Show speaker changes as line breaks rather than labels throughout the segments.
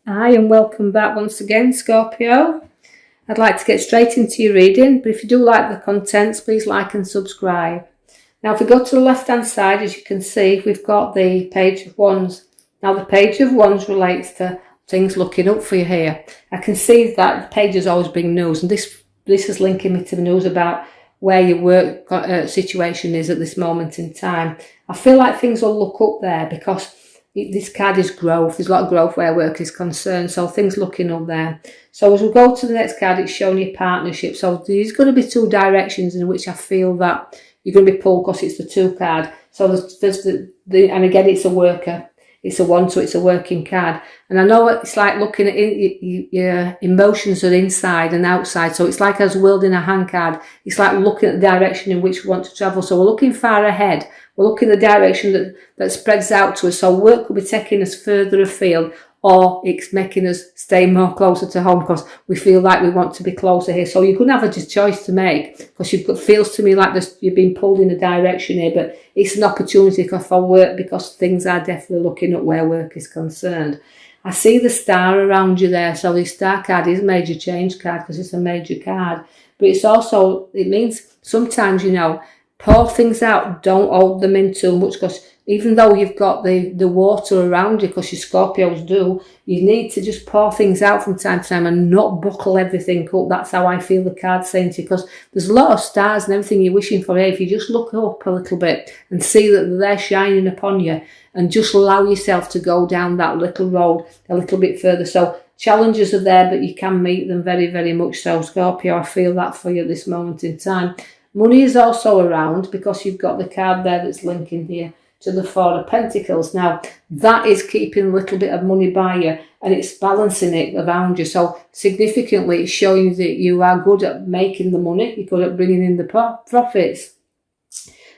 Hi and welcome back once again, Scorpio. I'd like to get straight into your reading, but if you do like the contents, please like and subscribe. Now if we go to the left hand side, as you can see, we've got the Page of Wands. Now the Page of Wands relates to things looking up for you here. I can see that the pages always bring news, and this is linking me to the news about where your work situation is at this moment in time. I feel like things will look up there because this card is growth. There's a lot of growth where work is concerned, so things looking up there. So as we go to the next card, it's showing you partnership. So there's going to be two directions in which I feel that you're going to be pulled because it's the 2 card. So there's and again, it's a worker. It's a 1, so it's a working card. And I know it's like looking at your emotions are inside and outside. So it's like us wielding a hand card. It's like looking at the direction in which we want to travel. So we're looking far ahead. We're looking at the direction that spreads out to us. So work could be taking us further afield, or it's making us stay more closer to home because we feel like we want to be closer here. So you're going to have a choice to make because it feels to me like you've been pulled in a direction here, but it's an opportunity for work because things are definitely looking at where work is concerned. I see the star around you there. So the star card is a major change card because it's a major card, but it's also, it means sometimes, pour things out, don't hold them in too much, because even though you've got the water around you, because your Scorpios do, you need to just pour things out from time to time and not buckle everything up. That's how I feel the card's saying to you, because there's a lot of stars and everything you're wishing for here. If you just look up a little bit and see that they're shining upon you and just allow yourself to go down that little road a little bit further. So challenges are there, but you can meet them very, very much so, Scorpio. I feel that for you at this moment in time. Money is also around because you've got the card there that's linking here to the 4 of Pentacles. Now, that is keeping a little bit of money by you and it's balancing it around you. So, significantly, it's showing that you are good at making the money, you're good at bringing in the profits.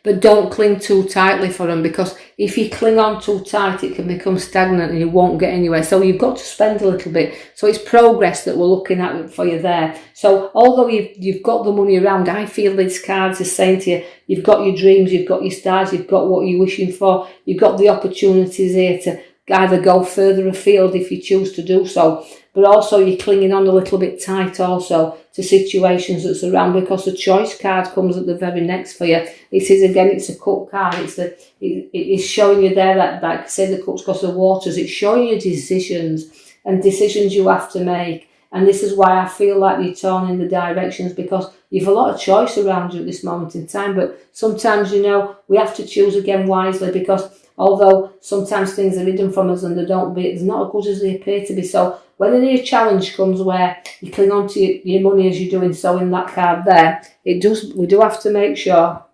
But don't cling too tightly for them, because if you cling on too tight, it can become stagnant and you won't get anywhere. So you've got to spend a little bit. So it's progress that we're looking at for you there. So although you've got the money around, I feel these cards are saying to you, you've got your dreams, you've got your stars, you've got what you're wishing for, you've got the opportunities here to either go further afield if you choose to do so, but also you're clinging on a little bit tight also to situations that's around, because the choice card comes at the very next for you. It is, again, it's a cup card. It is showing you there that, like I say, the cups because of the waters. It's showing you decisions and decisions you have to make. And this is why I feel like you're torn in the directions, because you've a lot of choice around you at this moment in time. But sometimes, we have to choose again wisely, because although sometimes things are hidden from us and they don't be, it's not as good as they appear to be. So when a new challenge comes where you cling on to your money as you're doing so in that card there, we do have to make sure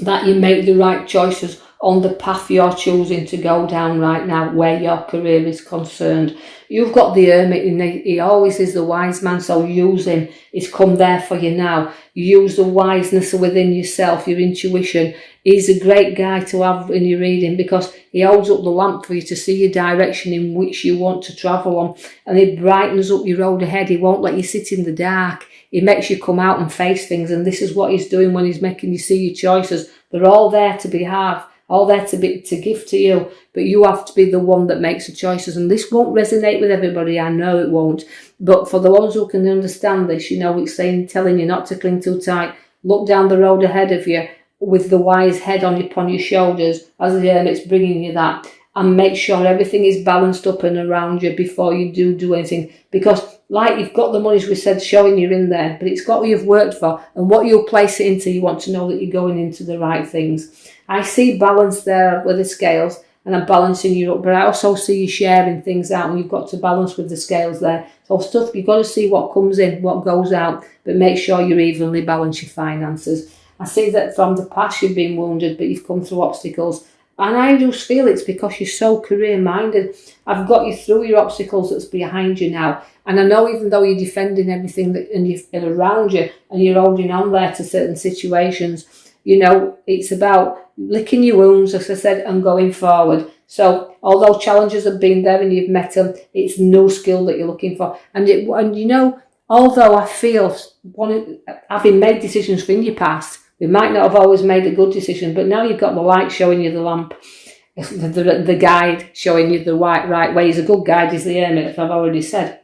that you make the right choices on the path you're choosing to go down right now, where your career is concerned. You've got the Hermit, and he always is the wise man, so use him. He's come there for you now. Use the wiseness within yourself, your intuition. He's a great guy to have in your reading, because he holds up the lamp for you to see your direction in which you want to travel on, and he brightens up your road ahead. He won't let you sit in the dark. He makes you come out and face things, and this is what he's doing when he's making you see your choices. They're all there to all there to give to you, but you have to be the one that makes the choices. And this won't resonate with everybody, I know it won't, but for the ones who can understand this, it's telling you not to cling too tight. Look down the road ahead of you with the wise head upon your shoulders, as the Hermit's bringing you that, and make sure everything is balanced up and around you before you do anything, because like you've got the money, as we said, showing you in there, but it's got what you've worked for, and what you'll place it into, you want to know that you're going into the right things. I see balance there with the scales, and I'm balancing you up, but I also see you sharing things out, and you've got to balance with the scales there. So stuff, you've got to see what comes in, what goes out, but make sure you evenly balance your finances. I see that from the past you've been wounded, but you've come through obstacles. And I just feel it's because you're so career-minded. I've got you through your obstacles that's behind you now. And I know even though you're defending everything and around you, and you're holding on there to certain situations, it's about licking your wounds, as I said, and going forward. So although challenges have been there and you've met them, it's no skill that you're looking for. Although I feel, having made decisions in your past, we might not have always made a good decision, but now you've got the light showing you the lamp. the guide showing you the right way. He's a good guide, is the Hermit, as I've already said.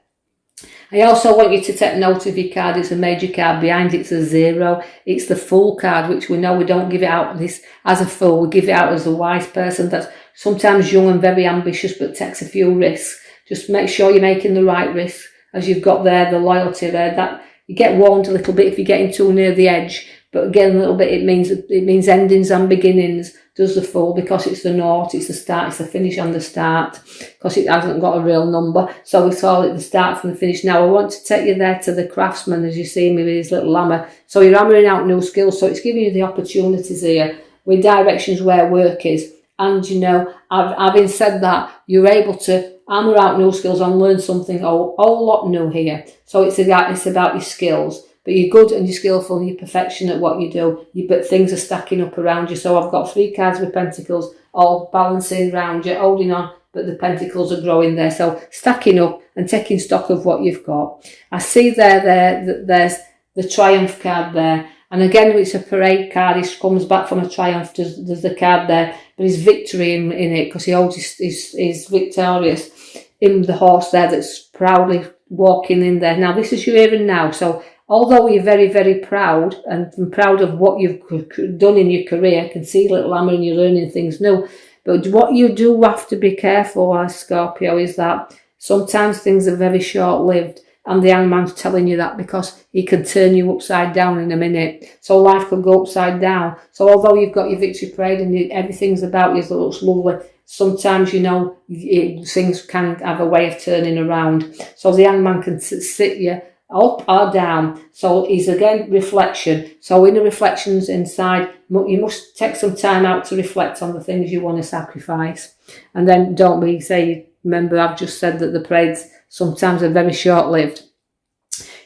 I also want you to take note of your card. It's a major card. Behind it's a 0. It's the Fool card, which we know we don't give it out this as a fool. We give it out as a wise person that's sometimes young and very ambitious but takes a few risks. Just make sure you're making the right risks, as you've got there, the loyalty there. That you get warned a little bit if you're getting too near the edge. But again, a little bit, it means endings and beginnings, does the Fool, because it's the naught, it's the start, it's the finish and the start, because it hasn't got a real number. So we call it the start from the finish. Now, I want to take you there to the Craftsman, as you see me with his little hammer. So you're hammering out new skills, so it's giving you the opportunities here with directions where work is. And, you know, having said that, you're able to hammer out new skills and learn something a whole lot new here. So it's about your skills. But you're good and you're skillful and you're perfection at what you do. But things are stacking up around you. So I've got 3 cards with pentacles all balancing around you, holding on, but the pentacles are growing there. So stacking up and taking stock of what you've got. I see there's the Triumph card there. And again, it's a parade card. He comes back from a triumph. There's the card there. But there's victory in it, because he holds his victorious in the horse there that's proudly walking in there. Now, this is your here and now. So although you're very, very proud and proud of what you've done in your career, I can see little hammer and you're learning things new. But what you do have to be careful as Scorpio is that sometimes things are very short-lived, and the hangman's telling you that because he can turn you upside down in a minute. So life could go upside down. So although you've got your victory parade and everything's about you that looks lovely, sometimes, you know, things can have a way of turning around. So the hangman can sit you up or down. So he's again reflection. So in the reflections inside, you must take some time out to reflect on the things you want to sacrifice. And then don't be, remember I've just said that the parades sometimes are very short-lived.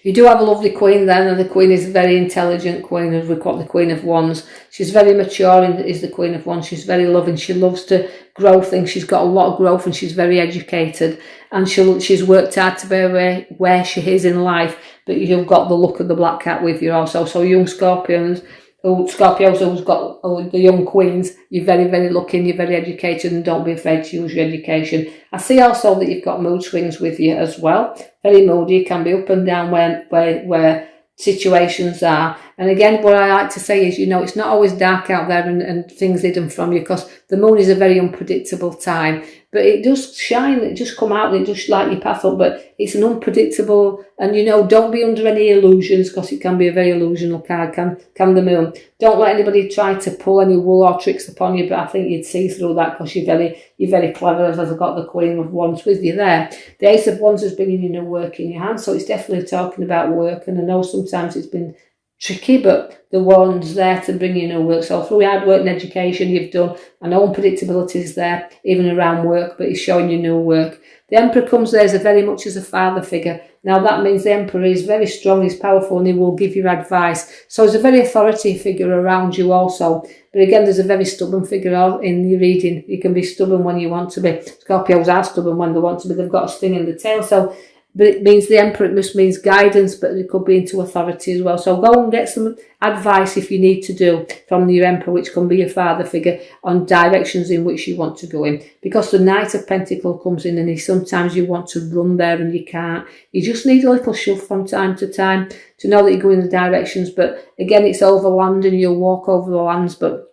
You do have a lovely queen then, and the queen is a very intelligent queen, as we call the Queen of Wands. She's very mature, is the Queen of Wands. She's very loving. She loves to grow things. She's got a lot of growth and she's very educated. And she's worked hard to be where she is in life. But you've got the look of the black cat with you also. So young Scorpios who's got the young queens, you're very, very lucky and you're very educated, and don't be afraid to use your education. I see also that you've got mood swings with you as well. Very moody, you can be up and down where situations are. And again, what I like to say is, you know, it's not always dark out there and things hidden from you, because the moon is a very unpredictable time. But it does shine, it just come out and it just light your path up. But it's an unpredictable, and you know, don't be under any illusions, because it can be a very illusional card, can the moon. Don't let anybody try to pull any wool or tricks upon you, but I think you'd see through that, because you're very clever, as I've got the Queen of Wands with you there. The Ace of Wands is bringing you new work in your hand, so it's definitely talking about work. And I know sometimes it's been tricky, but the one's there to bring you new work. So through hard work and education you've done, I know unpredictability is there even around work, but it's showing you new work. The Emperor comes there as very much as a father figure. Now that means the Emperor is very strong, he's powerful, and he will give you advice. So he's a very authority figure around you also. But again, there's a very stubborn figure in your reading. You can be stubborn when you want to be. Scorpios are stubborn when they want to be. They've got a sting in the tail. So, but it means the Emperor, it just means guidance, but it could be into authority as well. So go and get some advice if you need to do from your Emperor, which can be your father figure, on directions in which you want to go in. Because the Knight of Pentacles comes in, and sometimes you want to run there and you can't. You just need a little shove from time to time to know that you're going in the directions. But again, it's over land and you'll walk over the lands, but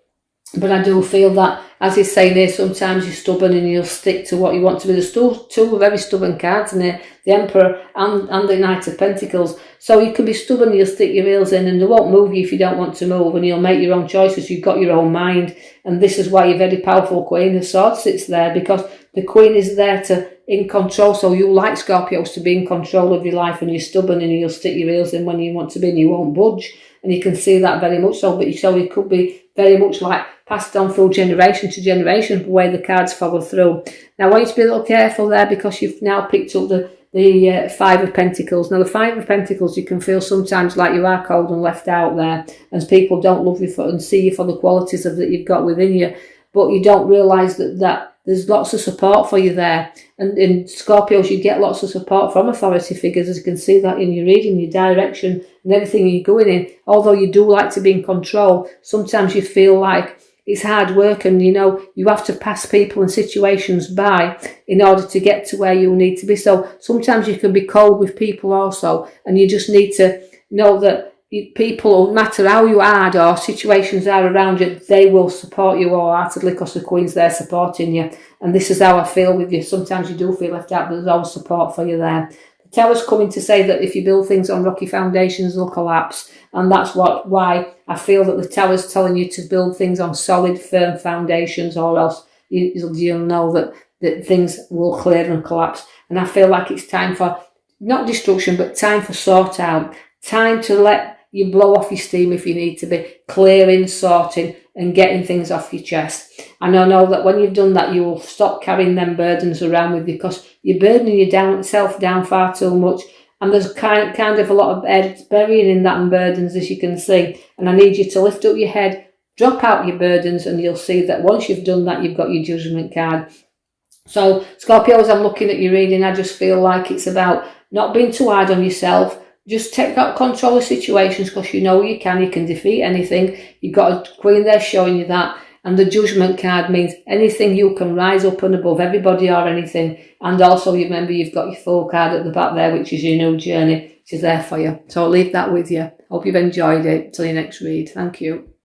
I do feel that, as he's saying here, sometimes you're stubborn and you'll stick to what you want to be. There's still two very stubborn cards in here, the Emperor and the Knight of Pentacles. So you can be stubborn, you'll stick your heels in, and they won't move you if you don't want to move, and you'll make your own choices. You've got your own mind, and this is why your very powerful Queen of Swords sits there, because the Queen is there in control. So you like Scorpios to be in control of your life, and you're stubborn and you'll stick your heels in when you want to be, and you won't budge. And you can see that very much so. But so it could be very much like passed on through generation to generation, the way the cards follow through. Now I want you to be a little careful there, because you've now picked up the Five of Pentacles. Now the Five of Pentacles, you can feel sometimes like you are cold and left out there, and people don't love you and see you for the qualities that you've got within you, but you don't realise that there's lots of support for you there. And in Scorpios, you get lots of support from authority figures, as you can see that in your reading, your direction and everything you're going in. Although you do like to be in control, sometimes you feel like it's hard work, and you know, you have to pass people and situations by in order to get to where you need to be. So sometimes you can be cold with people also, and you just need to know that people, no matter how you hard or situations are around you, they will support you wholeheartedly because the Queen's there supporting you. And this is how I feel with you. Sometimes you do feel left out, but there's always support for you there. The Tower's coming to say that if you build things on rocky foundations, they'll collapse. And that's why I feel that the Tower's telling you to build things on solid, firm foundations, or else you'll know that things will clear and collapse. And I feel like it's time for, not destruction, but time for sort out. Time to let you blow off your steam if you need to be, clearing, sorting, and getting things off your chest. And I know that when you've done that, you will stop carrying them burdens around with you, because you're burdening yourself down far too much. And there's kind of a lot of heads burying in that and burdens, as you can see. And I need you to lift up your head, drop out your burdens, and you'll see that once you've done that, you've got your judgment card. So, Scorpio, as I'm looking at your reading, I just feel like it's about not being too hard on yourself. Just take that control of situations, because you know you can defeat anything. You've got a Queen there showing you that. And the judgment card means anything you can rise up and above everybody or anything. And also, remember, you've got your Fool card at the back there, which is your new journey, which is there for you. So I'll leave that with you. Hope you've enjoyed it. Till your next read. Thank you.